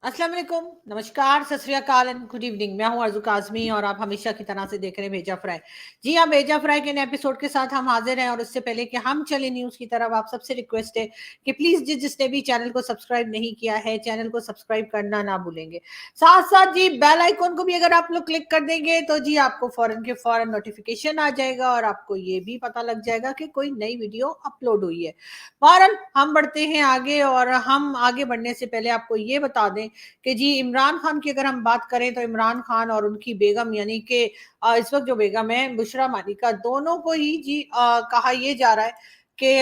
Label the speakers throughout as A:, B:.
A: अस्सलाम वालेकुम, नमस्कार, सत श्री अकाल एंड गुड इवनिंग। मैं हूं अर्जु काज़मी और आप हमेशा की तरह से देख रहे हैं भेजा फ्राई। जी हाँ, भेजा फ्राई के नए एपिसोड के साथ हम हाजिर हैं और इससे पहले कि हम चले न्यूज़ की तरफ, आप सबसे रिक्वेस्ट है कि प्लीज़ जिसने भी चैनल को सब्सक्राइब नहीं किया है, चैनल को सब्सक्राइब करना ना भूलेंगे। साथ-साथ जी बेल आइकन को भी अगर आप लोग क्लिक कर देंगे तो जी आपको फ़ौरन के फ़ौरन नोटिफ़िकेशन आ जाएगा और आपको ये भी पता लग जाएगा कि कोई नई वीडियो अपलोड हुई है। बहरहाल हम बढ़ते हैं आगे और हम आगे बढ़ने से पहले आपको ये बता दें कि जी इमरान खान की अगर हम बात करें तो इमरान खान और उनकी बेगम यानी कि इस वक्त जो बेगम है बुशरा मालिका, दोनों को ही जी कहा ये जा रहा है कि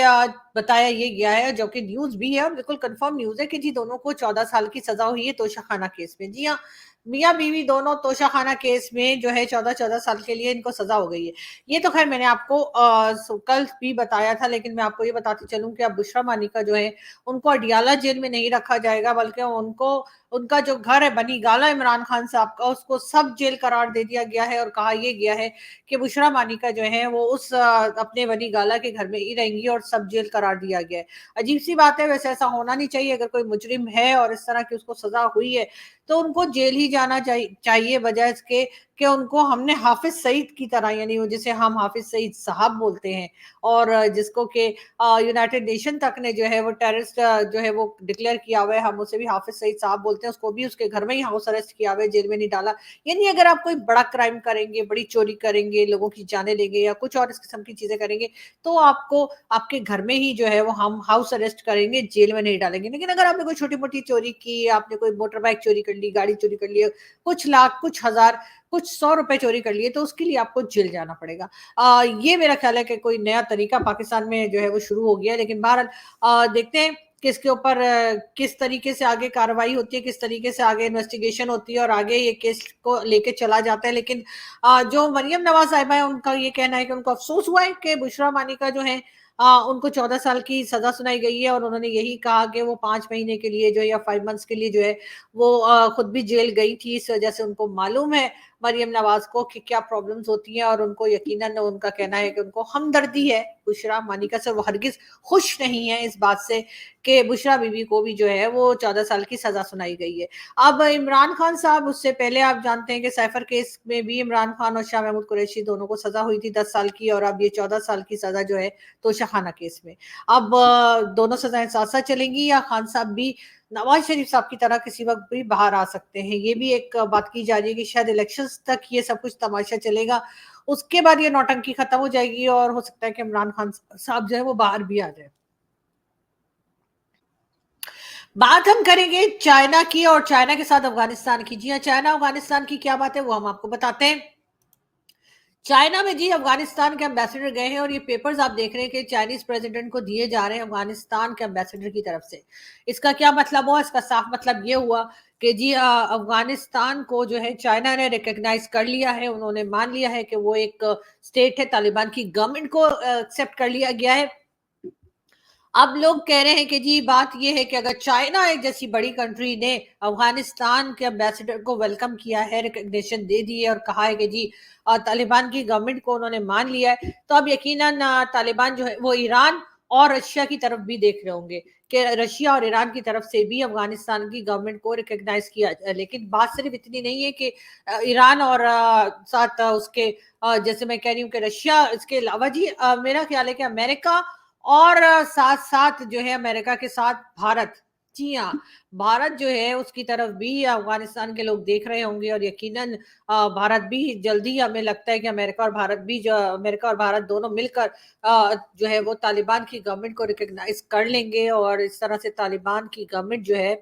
A: बताया ये गया है, जो कि न्यूज भी है और बिल्कुल कंफर्म न्यूज है कि जी दोनों को 14 साल की सजा हुई है तोशाखाना केस में। जी हाँ, मियाँ बीवी दोनों तोशाखाना केस में जो है 14-14 साल के लिए इनको सजा हो गई है। ये तो खैर मैंने आपको कल भी बताया था, लेकिन मैं आपको ये बताती चलूं कि अब बुशरा मालिका जो है उनको अडियाला जेल में नहीं रखा जाएगा, बल्कि उनको उनका जो घर है बनी गाला इमरान खान साहब का, उसको सब जेल करार दे दिया गया है और कहा यह गया है कि बुशरा मानिका जो है वो उस अपने बनी गाला के घर में ही रहेंगी और सब जेल करार दिया गया है। अजीब सी बात है, वैसे ऐसा होना नहीं चाहिए। अगर कोई मुजरिम है और इस तरह की उसको सजा हुई है तो उनको जेल ही जाना चाहिए, बजाय इसके कि उनको हमने हाफिज सईद की तरह, यानी जिसे हम हाफिज सईद साहब बोलते हैं और जिसको के यूनाइटेड नेशन तक ने जो है वो टेररिस्ट जो है वो डिक्लेयर किया हुआ है, हम उसे भी हाफिज सईद साहब बोलते हैं, उसको भी उसके घर में ही हाउस अरेस्ट किया हुआ है, जेल में नहीं डाला। यानी अगर आप कोई बड़ा क्राइम करेंगे, बड़ी चोरी करेंगे, लोगों की जाने लेंगे या कुछ और इस किस्म की चीजें करेंगे तो आपको आपके घर में ही जो है वो हम हाउस अरेस्ट करेंगे, जेल में नहीं डालेंगे। लेकिन अगर आपने कोई छोटी मोटी चोरी की, आपने कोई मोटर बाइक चोरी कर ली, गाड़ी चोरी कर ली, कुछ लाख, कुछ हजार, कुछ 100 रुपए चोरी कर लिए, तो उसके लिए आपको जेल जाना पड़ेगा। ये मेरा ख्याल है कि कोई नया तरीका पाकिस्तान में जो है वो शुरू हो गया है। लेकिन बहरहाल देखते हैं कि इसके ऊपर किस तरीके से आगे कार्रवाई होती है, किस तरीके से आगे इन्वेस्टिगेशन होती है और आगे ये केस को लेके चला जाता है। लेकिन जो मरियम नवाज साहिबा है उनका ये कहना है कि उनको अफसोस हुआ है कि बुशरा मानिका जो है उनको 14 साल की सजा सुनाई गई है और उन्होंने यही कहा कि वो 5 महीने के लिए जो है या 5 मंथ्स के लिए जो है वो खुद भी जेल गई थी, इस वजह से उनको मालूम है मरियम नवाज को कि क्या प्रॉब्लम्स होती हैं और उनको यकीनन उनका कहना है कि उनको हमदर्दी है बुशरा मानिका से। वो हरगिज खुश नहीं है इस बात से कि बुशरा बीवी को भी जो है वो 14 साल की सजा सुनाई गई है। अब इमरान खान साहब, उससे पहले आप जानते हैं कि साइफर केस में भी इमरान खान और शाह महमूद कुरैशी दोनों को सजा हुई थी 10 साल की, और अब ये 14 साल की सजा जो है तोशाखाना केस में। अब दोनों सजाएं साथ साथ चलेंगी या खान साहब भी नवाज शरीफ साहब की तरह किसी वक्त भी बाहर आ सकते हैं? ये भी एक बात की जा रही है कि शायद इलेक्शंस तक ये सब कुछ तमाशा चलेगा, उसके बाद ये नौटंकी खत्म हो जाएगी और हो सकता है कि इमरान खान साहब जो है वो बाहर भी आ जाए। बात हम करेंगे चाइना की और चाइना के साथ अफगानिस्तान की। जी हाँ, चाइना अफगानिस्तान की क्या बात है वो हम आपको बताते हैं। चाइना में जी अफगानिस्तान के एम्बेसडर गए हैं और ये पेपर्स आप देख रहे हैं कि चाइनीज प्रेसिडेंट को दिए जा रहे हैं अफगानिस्तान के एम्बेसडर की तरफ से। इसका क्या मतलब हुआ? इसका साफ मतलब ये हुआ कि जी अफगानिस्तान को जो है चाइना ने रिकॉग्नाइज कर लिया है, उन्होंने मान लिया है कि वो एक स्टेट है, तालिबान की गवर्नमेंट को एक्सेप्ट कर लिया गया है। अब लोग कह रहे हैं कि जी बात यह है कि अगर चाइना एक जैसी बड़ी कंट्री ने अफगानिस्तान के एम्बेसडर को वेलकम किया है, रिकग्निशन दे दी है और कहा है कि जी तालिबान की गवर्नमेंट को उन्होंने मान लिया है, तो अब यकीनन तालिबान जो है वो ईरान और रशिया की तरफ भी देख रहे होंगे कि रशिया और ईरान की तरफ से भी अफगानिस्तान की गवर्नमेंट को रिकग्नाइज किया जाए। लेकिन बात सिर्फ इतनी नहीं है कि ईरान और साथ उसके जैसे मैं कह रही हूँ कि रशिया, इसके अलावा जी मेरा ख्याल है कि अमेरिका और साथ साथ जो है अमेरिका के साथ भारत। जी हाँ, भारत जो है उसकी तरफ भी अफगानिस्तान के लोग देख रहे होंगे और यकीनन भारत भी जल्दी, हमें लगता है कि अमेरिका और भारत भी, जो अमेरिका और भारत दोनों मिलकर जो है वो तालिबान की गवर्नमेंट को रिकॉग्नाइज कर लेंगे और इस तरह से तालिबान की गवर्नमेंट जो है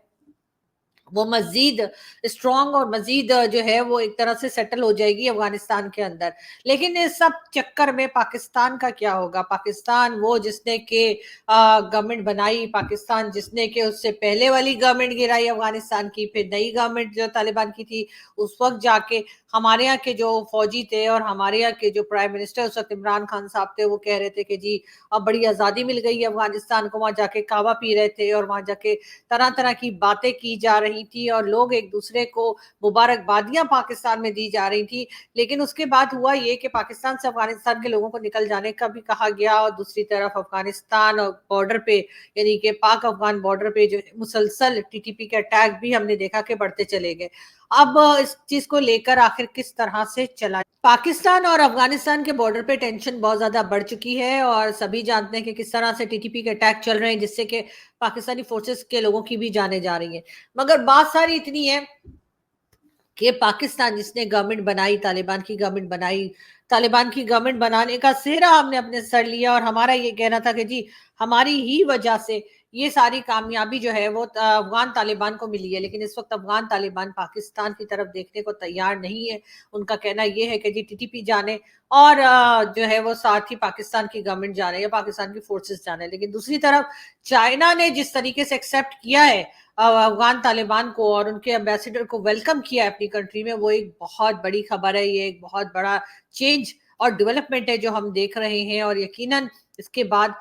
A: वो मज़ीद स्ट्रॉन्ग और मज़ीद जो है वो एक तरह से सेटल हो जाएगी अफ़गानिस्तान के अंदर। लेकिन इस सब चक्कर में पाकिस्तान का क्या होगा? पाकिस्तान वो जिसने के गवर्नमेंट बनाई, पाकिस्तान जिसने के उससे पहले वाली गवर्नमेंट गिराई अफ़गानिस्तान की, फिर नई गवर्नमेंट जो तालिबान की थी, उस वक़्त जाके हमारे यहाँ के जो फ़ौजी थे और हमारे यहाँ के जो प्राइम मिनिस्टर उस वक़्त इमरान खान साहब थे, वो कह रहे थे कि जी अब बड़ी आज़ादी मिल गई है अफ़गानिस्तान को। वहाँ जाके कहवा पी रहे थे और वहाँ जाके तरह-तरह की बातें की जा रही रही थी और लोग एक दूसरे को मुबारकबादियां पाकिस्तान में दी जा रही थी, लेकिन उसके बाद हुआ ये कि पाकिस्तान से अफगानिस्तान के लोगों को निकल जाने का भी कहा गया, और दूसरी तरफ अफगानिस्तान और बॉर्डर पे, यानी कि पाक अफगान बॉर्डर पे जो मुसलसल टीटीपी के अटैक भी हमने देखा कि बढ़ते चले गए। अब इस चीज को लेकर आखिर किस तरह से चला, पाकिस्तान और अफगानिस्तान के बॉर्डर पे टेंशन बहुत ज्यादा बढ़ चुकी है और सभी जानते हैं कि किस तरह से टीटीपी के अटैक चल रहे हैं, जिससे कि पाकिस्तानी फोर्सेस के लोगों की भी जाने जा रही हैं। मगर बात सारी इतनी है कि पाकिस्तान जिसने गवर्नमेंट बनाई, तालिबान की गवर्नमेंट बनाई, तालिबान की गवर्नमेंट बनाने का सेहरा हमने अपने सर लिया और हमारा ये कहना था कि जी हमारी ही वजह से ये सारी कामयाबी जो है वो अफगान तालिबान को मिली है। लेकिन इस वक्त अफगान तालिबान पाकिस्तान की तरफ देखने को तैयार नहीं है। उनका कहना ये है कि जी टीटीपी जाने और जो है वो साथ ही पाकिस्तान की गवर्नमेंट जाने या पाकिस्तान की फोर्सेस जाने। लेकिन दूसरी तरफ चाइना ने जिस तरीके से एक्सेप्ट किया है अफगान तालिबान को और उनके एम्बेसडर को वेलकम किया है अपनी कंट्री में, वो एक बहुत बड़ी खबर है। ये एक बहुत बड़ा चेंज और डेवलपमेंट है जो हम देख रहे हैं, और यकीनन इसके बाद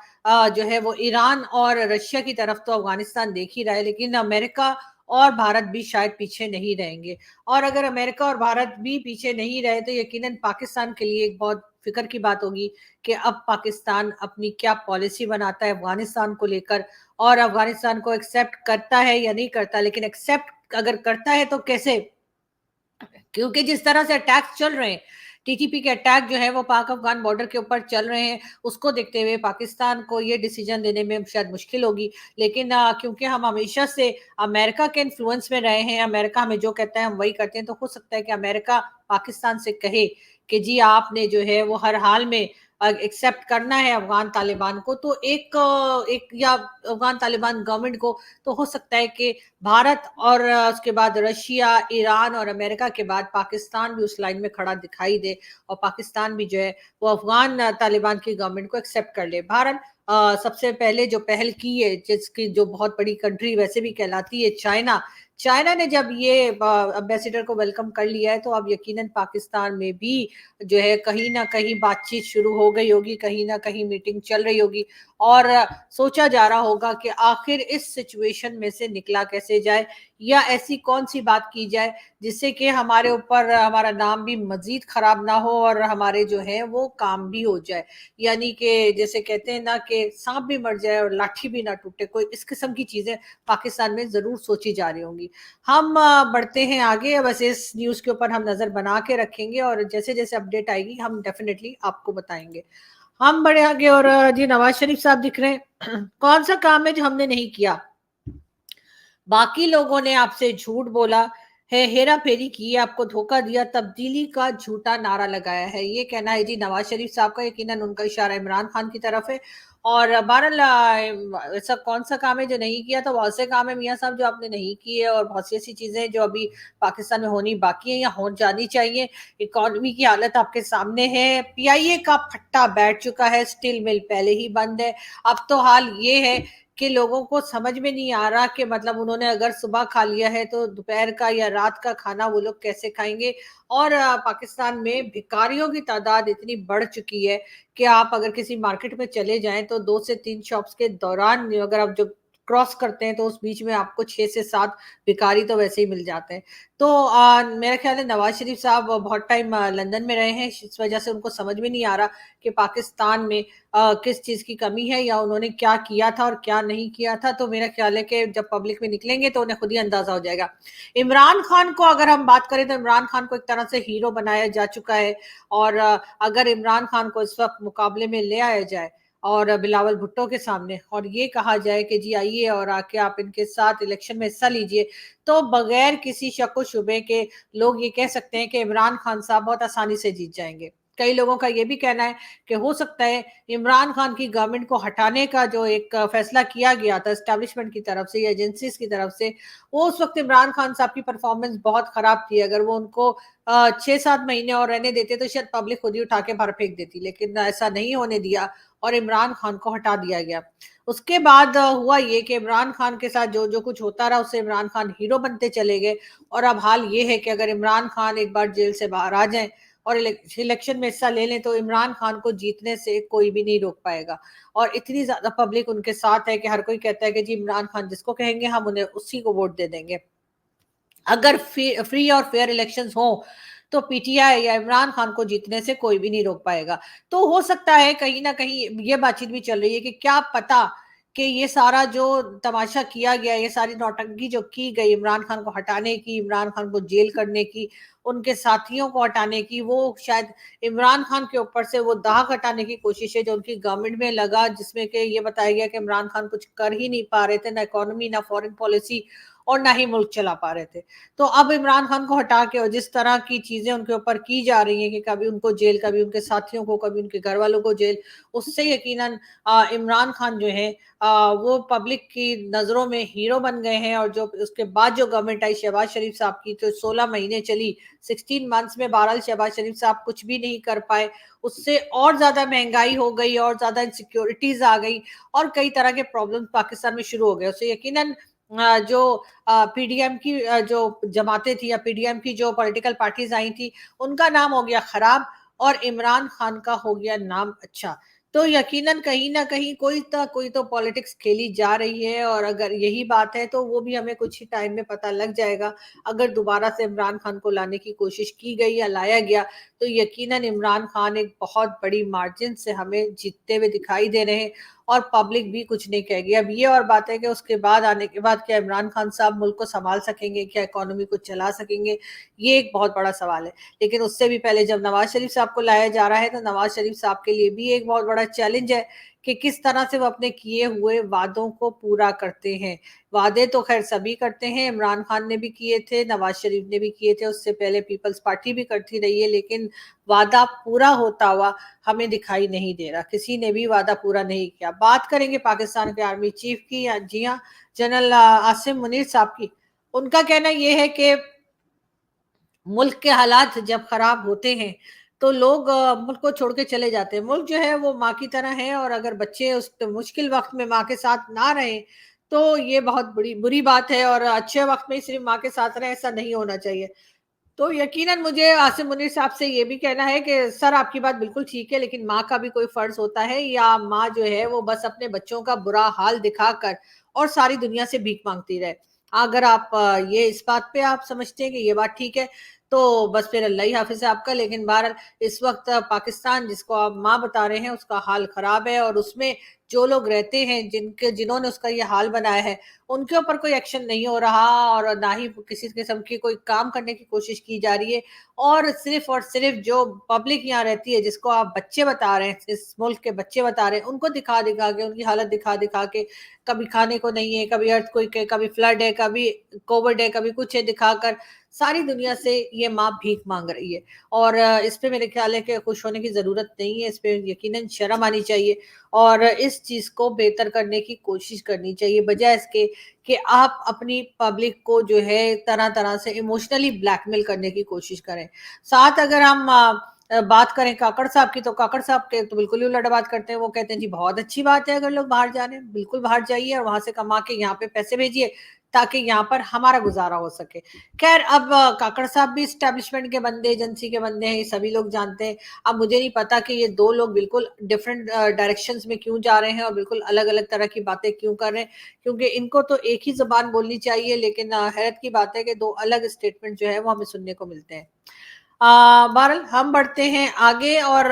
A: जो है वो ईरान और रशिया की तरफ तो अफगानिस्तान देख ही रहा है, लेकिन अमेरिका और भारत भी शायद पीछे नहीं रहेंगे। और अगर अमेरिका और भारत भी पीछे नहीं रहे तो यकीनन पाकिस्तान के लिए एक बहुत फिक्र की बात होगी कि अब पाकिस्तान अपनी क्या पॉलिसी बनाता है अफगानिस्तान को लेकर, और अफगानिस्तान को एक्सेप्ट करता है या नहीं करता। लेकिन एक्सेप्ट अगर करता है तो कैसे, क्योंकि जिस तरह से अटैक्स चल रहे हैं, टीटीपी के अटैक जो है वो पाक अफगान बॉर्डर के ऊपर चल रहे हैं, उसको देखते हुए पाकिस्तान को ये डिसीजन लेने में शायद मुश्किल होगी। लेकिन क्योंकि हम हमेशा से अमेरिका के इन्फ्लुएंस में रहे हैं, अमेरिका हमें जो कहता है हम वही करते हैं, तो हो सकता है कि अमेरिका पाकिस्तान से कहे कि जी आपने जो है वो हर हाल में एक्सेप्ट करना है अफगान तालिबान को। तो एक या अफगान तालिबान गवर्नमेंट को, तो हो सकता है कि भारत और उसके बाद रशिया, ईरान और अमेरिका के बाद पाकिस्तान भी उस लाइन में खड़ा दिखाई दे और पाकिस्तान भी जो है वो अफगान तालिबान की गवर्नमेंट को एक्सेप्ट कर ले। भारत सबसे पहले जो पहल की है, जिसकी जो बहुत बड़ी कंट्री वैसे भी कहलाती है चाइना, चाइना ने जब ये एम्बेसडर को वेलकम कर लिया है, तो अब यकीनन पाकिस्तान में भी जो है कहीं ना कहीं बातचीत शुरू हो गई होगी, कहीं ना कहीं मीटिंग चल रही होगी और सोचा जा रहा होगा कि आखिर इस सिचुएशन में से निकला कैसे जाए, या ऐसी कौन सी बात की जाए जिससे कि हमारे ऊपर हमारा नाम भी मजीद खराब ना हो और हमारे जो है वो काम भी हो जाए। यानी कि जैसे कहते हैं ना कि सांप भी मर जाए और लाठी भी ना टूटे, कोई इस किस्म की चीजें पाकिस्तान में जरूर सोची जा रही होंगी। हम बढ़ते हैं आगे, बस इस न्यूज के ऊपर हम नजर बना के रखेंगे और जैसे जैसे अपडेट आएगी हम डेफिनेटली आपको बताएंगे। हम बढ़े आगे और जी नवाज शरीफ साहब दिख रहे हैं। कौन सा काम है जो हमने नहीं किया? बाकी लोगों ने आपसे झूठ बोला है, हेरा फेरी की, आपको धोखा दिया, तब्दीली का झूठा नारा लगाया है, ये कहना है जी नवाज शरीफ साहब का। यकीनन उनका इशारा इमरान खान की तरफ है। और बहरहाल ऐसा कौन सा काम है जो नहीं किया? तो बहुत से काम है मियाँ साहब जो आपने नहीं किए, और बहुत सी ऐसी चीजें हैं जो अभी पाकिस्तान में होनी बाकी है या हो जानी चाहिए। इकोनॉमी की हालत आपके सामने है, पीआईए का फट्टा बैठ चुका है, स्टील मिल पहले ही बंद है। अब तो हाल ये है कि लोगों को समझ में नहीं आ रहा कि मतलब उन्होंने अगर सुबह खा लिया है तो दोपहर का या रात का खाना वो लोग कैसे खाएंगे। और पाकिस्तान में भिखारियों की तादाद इतनी बढ़ चुकी है कि आप अगर किसी मार्केट में चले जाएं तो 2 से 3 शॉप्स के दौरान अगर आप जब क्रॉस करते हैं तो उस बीच में आपको 6 से 7 भिखारी तो वैसे ही मिल जाते हैं। तो मेरा ख्याल है नवाज शरीफ साहब बहुत टाइम लंदन में रहे हैं, इस वजह से उनको समझ में नहीं आ रहा कि पाकिस्तान में किस चीज की कमी है या उन्होंने क्या किया था और क्या नहीं किया था। तो मेरा ख्याल है कि जब पब्लिक में निकलेंगे तो उन्हें खुद ही अंदाजा हो जाएगा। इमरान खान को अगर हम बात करें तो इमरान खान को एक तरह से हीरो बनाया जा चुका है, और अगर इमरान खान को इस वक्त मुकाबले में ले आया जाए और बिलावल भुट्टो के सामने और ये कहा जाए कि जी आइए और आके आप इनके साथ इलेक्शन में हिस्सा लीजिए, तो बगैर किसी शक व शुबे के लोग ये कह सकते हैं कि इमरान खान साहब बहुत आसानी से जीत जाएंगे। कई लोगों का ये भी कहना है कि हो सकता है इमरान खान की गवर्नमेंट को हटाने का जो एक फैसला किया गया था एस्टेब्लिशमेंट की तरफ से या एजेंसीज की तरफ से, वो उस वक्त इमरान खान साहब की परफॉर्मेंस बहुत खराब थी। अगर वो उनको 6-7 महीने और रहने देते तो शायद पब्लिक खुद ही उठा के बाहर फेंक देती, लेकिन ऐसा नहीं होने दिया और इमरान खान को हटा दिया गया। उसके बाद हुआ ये कि इमरान खान के साथ जो जो कुछ होता रहा उससे इमरान खान हीरो बनते चले गए। और अब हाल ये है कि अगर इमरान खान एक बार जेल से बाहर आ जाएं और इलेक्शन में हिस्सा ले लें तो इमरान खान को जीतने से कोई भी नहीं रोक पाएगा। और इतनी ज्यादा पब्लिक उनके साथ है कि हर कोई कहता है कि जी इमरान खान जिसको कहेंगे हम उन्हें उसी को वोट दे देंगे। अगर फ्री और फेयर इलेक्शंस हो तो पीटीआई या इमरान खान को जीतने से कोई भी नहीं रोक पाएगा। तो हो सकता है कहीं ना कहीं ये बातचीत भी चल रही है कि क्या पता कि ये सारा जो तमाशा किया गया, ये सारी नौटंकी जो की गई इमरान खान को हटाने की, इमरान खान को जेल करने की, उनके साथियों को हटाने की, वो शायद इमरान खान के ऊपर से वो दाग हटाने की कोशिश है जो उनकी गवर्नमेंट में लगा, जिसमें कि ये बताया गया कि इमरान खान कुछ कर ही नहीं पा रहे थे, ना इकोनॉमी, ना फॉरेन पॉलिसी, और ना ही मुल्क चला पा रहे थे। तो अब इमरान खान को हटा के और जिस तरह की चीजें उनके ऊपर की जा रही हैं कि कभी उनको जेल, कभी उनके साथियों को, कभी उनके घर वालों को जेल, उससे यकीनन इमरान खान जो है वो पब्लिक की नजरों में हीरो बन गए हैं। और जो उसके बाद जो गवर्नमेंट आई शहबाज शरीफ साहब की, तो 16 महीने चली, 16 मंथ्स में बहरहाल शहबाज शरीफ साहब कुछ भी नहीं कर पाए। उससे और ज्यादा महंगाई हो गई, और ज्यादा इनसिक्योरिटीज आ गई, और कई तरह के प्रॉब्लम पाकिस्तान में शुरू हो गए। उससे यकीनन जो पीडीएम की जो जमातें थी, या पीडीएम की जो पॉलिटिकल पार्टीज आई थी, उनका नाम हो गया खराब, और इमरान खान का हो गया नाम अच्छा। तो यकीनन कहीं ना कहीं कोई तो पॉलिटिक्स खेली जा रही है, और अगर यही बात है तो वो भी हमें कुछ ही टाइम में पता लग जाएगा। अगर दोबारा से इमरान खान को लाने की कोशिश की गई या लाया गया, तो यकीनन इमरान खान एक बहुत बड़ी मार्जिन से हमें जीतते हुए दिखाई दे रहे हैं, और पब्लिक भी कुछ नहीं कहेगी। अब ये और बात है कि उसके बाद आने के बाद क्या इमरान खान साहब मुल्क को संभाल सकेंगे, क्या इकोनॉमी को चला सकेंगे, ये एक बहुत बड़ा सवाल है। लेकिन उससे भी पहले जब नवाज शरीफ साहब को लाया जा रहा है, तो नवाज शरीफ साहब के लिए भी एक बहुत बड़ा चैलेंज है कि किस तरह से वो अपने किए हुए वादों को पूरा करते हैं। वादे तो खैर सभी करते हैं, इमरान खान ने भी किए थे, नवाज शरीफ ने भी किए थे, उससे पहले पीपल्स पार्टी भी करती रही है, लेकिन वादा पूरा होता हुआ हमें दिखाई नहीं दे रहा। किसी ने भी वादा पूरा नहीं किया। बात करेंगे पाकिस्तान के आर्मी चीफ की, जी हाँ, जनरल आसिम मुनीर साहब की। उनका कहना यह है कि मुल्क के हालात जब खराब होते हैं तो लोग मुल्क को छोड़ के चले जाते हैं। मुल्क जो है वो माँ की तरह है, और अगर बच्चे उस मुश्किल वक्त में माँ के साथ ना रहे तो ये बहुत बड़ी बुरी बात है, और अच्छे वक्त में सिर्फ माँ के साथ रहे, ऐसा नहीं होना चाहिए। तो यकीनन मुझे आसिम मुनीर साहब से ये भी कहना है कि सर आपकी बात बिल्कुल ठीक है, लेकिन माँ का भी कोई फर्ज होता है, या माँ जो है वो बस अपने बच्चों का बुरा हाल दिखाकर और सारी दुनिया से भीख मांगती रहे। अगर आप ये इस बात पे आप समझते हैं कि ये बात ठीक है, तो बस फिर अल्लाह ही हाफिज है आपका। लेकिन बहरहाल इस वक्त पाकिस्तान जिसको आप माँ बता रहे हैं उसका हाल खराब है, और उसमें जो लोग रहते हैं जिन्होंने उसका ये हाल बनाया है, उनके ऊपर कोई एक्शन नहीं हो रहा, और ना ही किसी किस्म की कोई काम करने की कोशिश की जा रही है। और सिर्फ जो पब्लिक यहाँ रहती है, जिसको आप बच्चे बता रहे हैं, इस मुल्क के बच्चे बता रहे हैं, उनको दिखा दिखा के, उनकी हालत दिखा दिखा के, कभी खाने को नहीं है, कभी अर्थक्वेक है, कभी फ्लड है, कभी कोविड है, कभी कुछ है, दिखाकर सारी दुनिया से ये माँ भीख मांग रही है। और इस पे मेरे ख्याल है कि खुश होने की जरूरत नहीं है, इस पे यकीनन शर्म आनी चाहिए, और इस चीज को बेहतर करने की कोशिश करनी चाहिए, बजाय इसके कि आप अपनी पब्लिक को जो है तरह तरह से इमोशनली ब्लैकमेल करने की कोशिश करें। साथ अगर हम बात करें काकड़ साहब की, तो काकड़ साहब के तो बिल्कुल ही उलट बात करते हैं। वो कहते हैं जी बहुत अच्छी बात है अगर लोग बाहर जा रहे हैं, बिल्कुल बाहर जाइए और वहां से कमा के यहाँ पे पैसे भेजिए, ताकि यहाँ पर हमारा गुजारा हो सके। खैर अब काकड़ साहब भी स्टैब्लिशमेंट के बंदे, एजेंसी के बंदे हैं, ये सभी लोग जानते हैं। अब मुझे नहीं पता कि ये दो लोग बिल्कुल डिफरेंट डायरेक्शंस में क्यों जा रहे हैं, और बिल्कुल अलग अलग तरह की बातें क्यों कर रहे हैं, क्योंकि इनको तो एक ही जबान बोलनी चाहिए, लेकिन हैरत की बात है कि दो अलग स्टेटमेंट जो है वो हमें सुनने को मिलते हैं। बहरहाल हम बढ़ते हैं आगे, और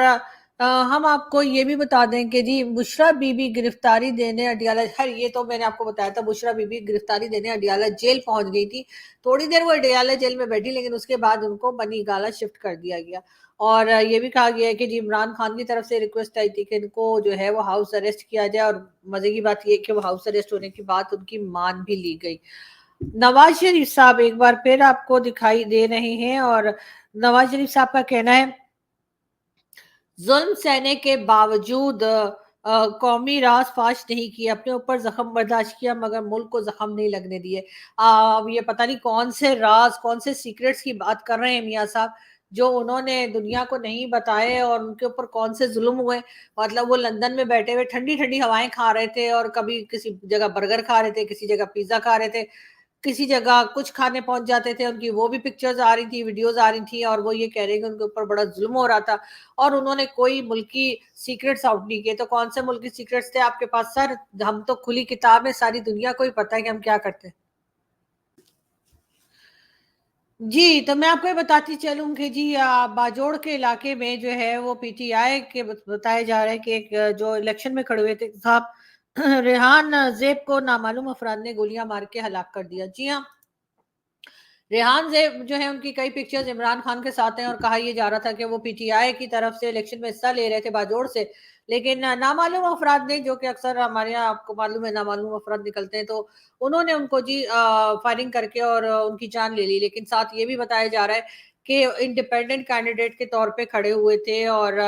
A: हम आपको ये भी बता दें कि जी बुशरा बीबी गिरफ्तारी देने अडियाला, खैर ये तो मैंने आपको बताया था, बुशरा बीबी गिरफ्तारी देने अडियाला जेल पहुंच गई थी। थोड़ी देर वो अडियाला जेल में बैठी, लेकिन उसके बाद उनको बनी गाला शिफ्ट कर दिया गया। और ये भी कहा गया है कि जी इमरान खान की तरफ से रिक्वेस्ट आई थी कि इनको जो है वो हाउस अरेस्ट किया जाए, और मजे की बात ये कि वो हाउस अरेस्ट होने की बात उनकी मान भी ली गई। नवाज शरीफ साहब एक बार फिर आपको दिखाई दे रहे हैं, और नवाज शरीफ साहब का कहना है जुल्म सहने के बावजूद कौमी राज फाश नहीं किया, अपने ऊपर जख्म बर्दाश्त किया, मगर मुल्क को जख्म नहीं लगने दिए। अब ये पता नहीं कौन से राज, कौन से सीक्रेट्स की बात कर रहे हैं मियाँ साहब, जो उन्होंने दुनिया को नहीं बताए, और उनके ऊपर कौन से जुल्म हुए। मतलब वो लंदन में बैठे हुए ठंडी ठंडी हवाएं खा रहे थे, और कभी किसी जगह बर्गर खा रहे थे, किसी जगह पिज्जा खा रहे थे, किसी जगह कुछ खाने पहुंच जाते थे, उनकी वो भी पिक्चर्स आ रही थी, वीडियोस आ रही थी, और वो ये कह रहे हैं कि उनके ऊपर बड़ा जुल्म हो रहा था, और उन्होंने कोई मुल्की सीक्रेट्स आउट नहीं किए। तो कौन से मुल्की सीक्रेट्स थे आपके पास सर? हम तो खुली किताब है, सारी दुनिया को ही पता है कि हम क्या करते हैं। जी, तो मैं आपको ये बताती चलूँ कि जी बाजोड़ के इलाके में जो है वो पीटीआई के बताया जा रहा है कि एक जो इलेक्शन में खड़े हुए थे साहब रेहान ज़ैब को नामालूम अफराद ने गोलियाँ मार के हलाक कर दिया। जी हाँ, रेहान ज़ैब जो है उनकी कई पिक्चर्स इमरान खान के साथ हैं और कहा ये जा रहा था कि वो पीटीआई की तरफ से इलेक्शन में हिस्सा ले रहे थे बाजोड़ से। लेकिन नामालूम अफराद ने, जो कि अक्सर हमारे यहाँ आपको मालूम है नामालूम अफराद निकलते हैं, तो उन्होंने उनको जी फायरिंग करके और उनकी जान ले ली। लेकिन साथ ये भी बताया जा रहा है कि इंडिपेंडेंट कैंडिडेट के तौर पे खड़े हुए थे और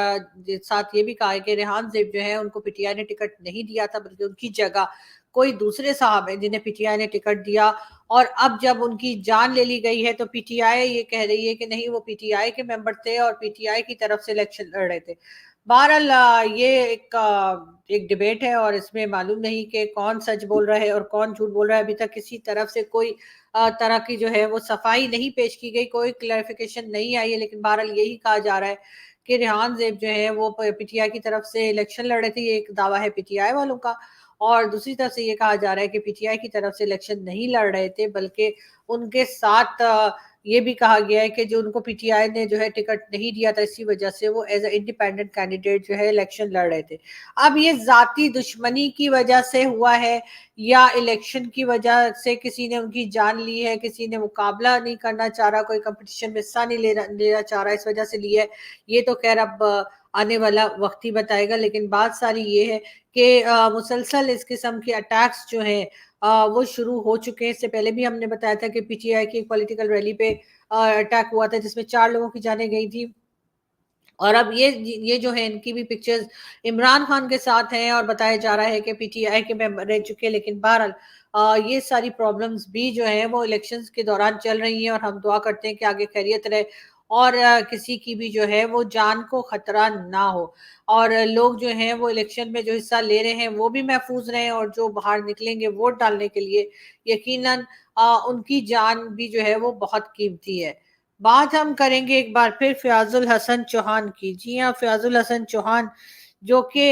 A: साथ ये भी कहा है कि रेहान ज़ैब जो है उनको पीटीआई ने टिकट नहीं दिया था, बल्कि उनकी जगह कोई दूसरे साहब हैं जिन्हें पीटीआई ने टिकट दिया। और अब जब उनकी जान ले ली गई है तो पीटीआई ये कह रही है कि नहीं, वो पीटीआई के मेंबर थे और पीटीआई की तरफ से इलेक्शन लड़ रहे थे। बहरहाल ये एक डिबेट है और इसमें मालूम नहीं कि कौन सच बोल रहा है और कौन झूठ बोल रहा है। अभी तक किसी तरफ से कोई तरह की जो है वो सफाई नहीं पेश की गई, कोई क्लैरिफिकेशन नहीं आई है। लेकिन बहरहाल यही कहा जा रहा है कि रेहान ज़ैब जो है वो पीटीआई की तरफ से इलेक्शन लड़ रहे थे, ये एक दावा है पीटीआई वालों का। और दूसरी तरफ से ये कहा जा रहा है कि पीटीआई की तरफ से इलेक्शन नहीं लड़ रहे थे, बल्कि उनके साथ ये भी कहा गया है कि जो उनको पीटीआई ने जो है टिकट नहीं दिया था, इसी वजह से वो एज अ इंडिपेंडेंट कैंडिडेट जो है इलेक्शन लड़ रहे थे। अब ये जाती दुश्मनी की वजह से हुआ है या इलेक्शन की वजह से किसी ने उनकी जान ली है, किसी ने मुकाबला नहीं करना चाह रहा, कोई कंपटीशन में हिस्सा नहीं लेना चाह रहा, इस वजह से लिया है, ये तो खैर अब आने वाला वक्त ही बताएगा। लेकिन बात सारी ये है कि मुसलसल इस किस्म के अटैक्स जो हैं वो शुरू हो चुके हैं। इससे पहले भी हमने बताया था कि पीटीआई की एक पॉलिटिकल रैली पे अटैक हुआ था जिसमें 4 लोगों की जानें गई थी। और अब ये जो है इनकी भी पिक्चर्स इमरान खान के साथ हैं और बताया जा रहा है कि पीटीआई के मेंबर रह चुके हैं। लेकिन बहरहाल ये सारी प्रॉब्लम्स भी जो है वो इलेक्शंस के दौरान चल रही हैं और हम दुआ करते हैं कि आगे खैरियत रहे और किसी की भी जो है वो जान को खतरा ना हो और लोग जो हैं वो इलेक्शन में जो हिस्सा ले रहे हैं वो भी महफूज रहें और जो बाहर निकलेंगे वोट डालने के लिए यकीनन उनकी जान भी जो है वो बहुत कीमती है। बात हम करेंगे एक बार फिर फ़याज़ुल हसन चौहान की। जी हाँ, फ़याज़ुल हसन चौहान जो कि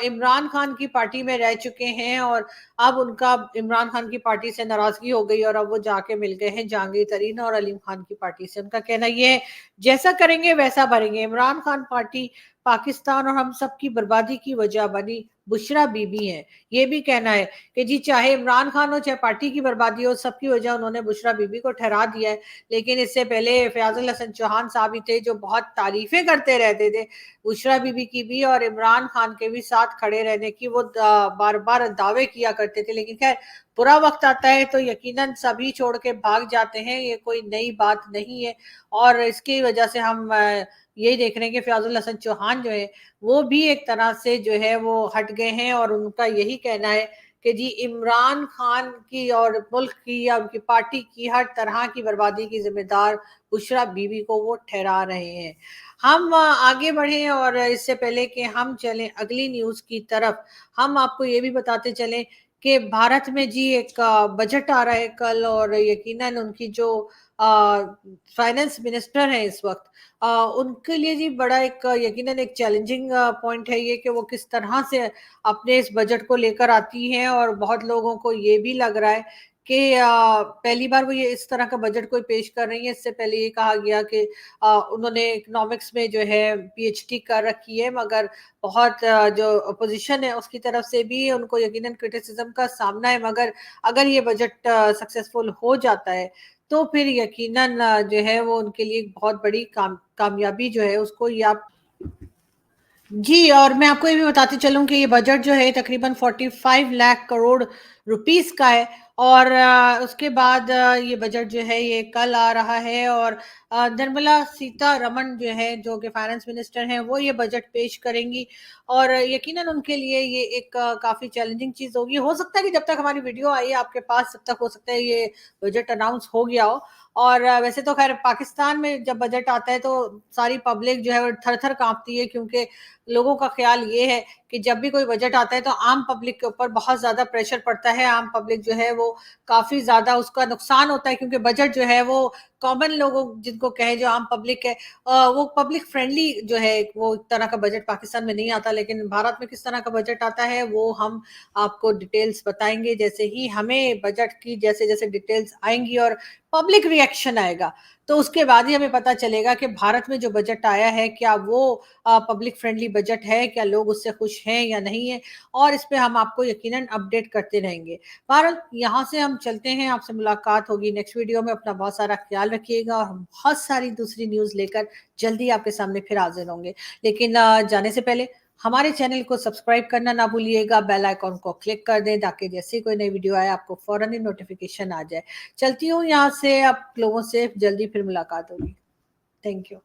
A: इमरान खान की पार्टी में रह चुके हैं और अब उनका इमरान खान की पार्टी से नाराज़गी हो गई और अब वो जाके मिल गए हैं जहांगीर तरीन और अलीम खान की पार्टी से। उनका कहना ये है, जैसा करेंगे वैसा भरेंगे। इमरान खान पार्टी पाकिस्तान और हम सब की बर्बादी की वजह बनी, बुशरा बीबी हैं। ये भी कहना है कि जी चाहे इमरान खान हो, चाहे पार्टी की बर्बादी हो, सबकी वजह उन्होंने बुशरा बीबी को ठहरा दिया है। लेकिन इससे पहले फ़याज़ुल हसन चौहान साहब ही थे जो बहुत तारीफ़ें करते रहते थे बुशरा बीबी की भी और इमरान खान के भी साथ खड़े रहने की वो बार-बार दावे किया करते थे। लेकिन ख़ैर बुरा वक़्त आता है तो यकीनन सभी छोड़ के भाग जाते हैं, ये कोई नई बात नहीं है और इसकी वजह से हम यही देख रहे हैं कि फ़याज़ुल हसन चौहान जो है वो भी एक तरह से जो है वो हट गए हैं और उनका यही कहना है कि जी इमरान खान की और मुल्क की या उनकी पार्टी की हर तरह की बर्बादी की ज़िम्मेदार बुशरा बीवी को वो ठहरा रहे हैं। हम आगे बढ़ें और इससे पहले कि हम चलें अगली न्यूज़ की तरफ, हम आपको ये भी बताते चलें कि भारत में जी एक बजट आ रहा है कल और यकीनन उनकी जो फाइनेंस मिनिस्टर हैं इस वक़्त, उनके लिए जी बड़ा एक यकीनन एक चैलेंजिंग पॉइंट है ये कि वो किस तरह से अपने इस बजट को लेकर आती हैं और बहुत लोगों को ये भी लग रहा है कि पहली बार वो ये इस तरह का बजट कोई पेश कर रही है। इससे पहले ये कहा गया कि उन्होंने इकोनॉमिक्स में जो है पीएचडी कर रखी है, मगर बहुत जो अपोजिशन है उसकी तरफ से भी उनको यकीनन क्रिटिसिज्म का सामना है। मगर अगर ये बजट सक्सेसफुल हो जाता है तो फिर यकीनन जो है वो उनके लिए एक बहुत बड़ी कामयाबी जो है उसको या जी, और मैं आपको ये भी बताती चलूँ कि ये बजट जो है तकरीबन 45 लाख करोड़ रुपीस का है और उसके बाद ये बजट जो है ये कल आ रहा है और निर्मला सीतारमण जो है, जो कि फाइनेंस मिनिस्टर हैं, वो ये बजट पेश करेंगी और यकीनन उनके लिए ये एक काफ़ी चैलेंजिंग चीज़ होगी। हो सकता है कि जब तक हमारी वीडियो आई है आपके पास, तब तक हो सकता है ये बजट अनाउंस हो गया हो और वैसे तो खैर पाकिस्तान में जब बजट आता है तो सारी पब्लिक जो है वो थर-थर काँपती है, क्योंकि लोगों का ख्याल ये है कि जब भी कोई बजट आता है तो आम पब्लिक के ऊपर बहुत ज़्यादा प्रेशर पड़ता है। आम पब्लिक जो है वो काफ़ी ज़्यादा उसका नुकसान होता है, क्योंकि बजट जो है वो कॉमन लोगों जिनको कहे जो आम पब्लिक है वो पब्लिक फ्रेंडली जो है वो तरह का बजट पाकिस्तान में नहीं आता, लेकिन भारत में किस तरह का बजट आता है वो हम आपको डिटेल्स बताएंगे जैसे ही हमें बजट की जैसे जैसे डिटेल्स आएंगी और पब्लिक रिएक्शन आएगा तो उसके बाद ही हमें पता चलेगा कि भारत में जो बजट आया है क्या वो पब्लिक फ्रेंडली बजट है, क्या लोग उससे खुश हैं या नहीं है, और इस पे हम आपको यकीनन अपडेट करते रहेंगे। बहरहाल यहाँ से हम चलते हैं, आपसे मुलाकात होगी नेक्स्ट वीडियो में। अपना बहुत सारा ख्याल रखिएगा और हम बहुत सारी दूसरी न्यूज़ लेकर जल्दी आपके सामने फिर हाजिर होंगे। लेकिन जाने से पहले हमारे चैनल को सब्सक्राइब करना ना भूलिएगा, बेल आइकॉन को क्लिक कर दें ताकि जैसे ही कोई नई वीडियो आए आपको फौरन ही नोटिफिकेशन आ जाए। चलती हूँ यहाँ से, आप लोगों से जल्दी फिर मुलाकात होगी। Thank you.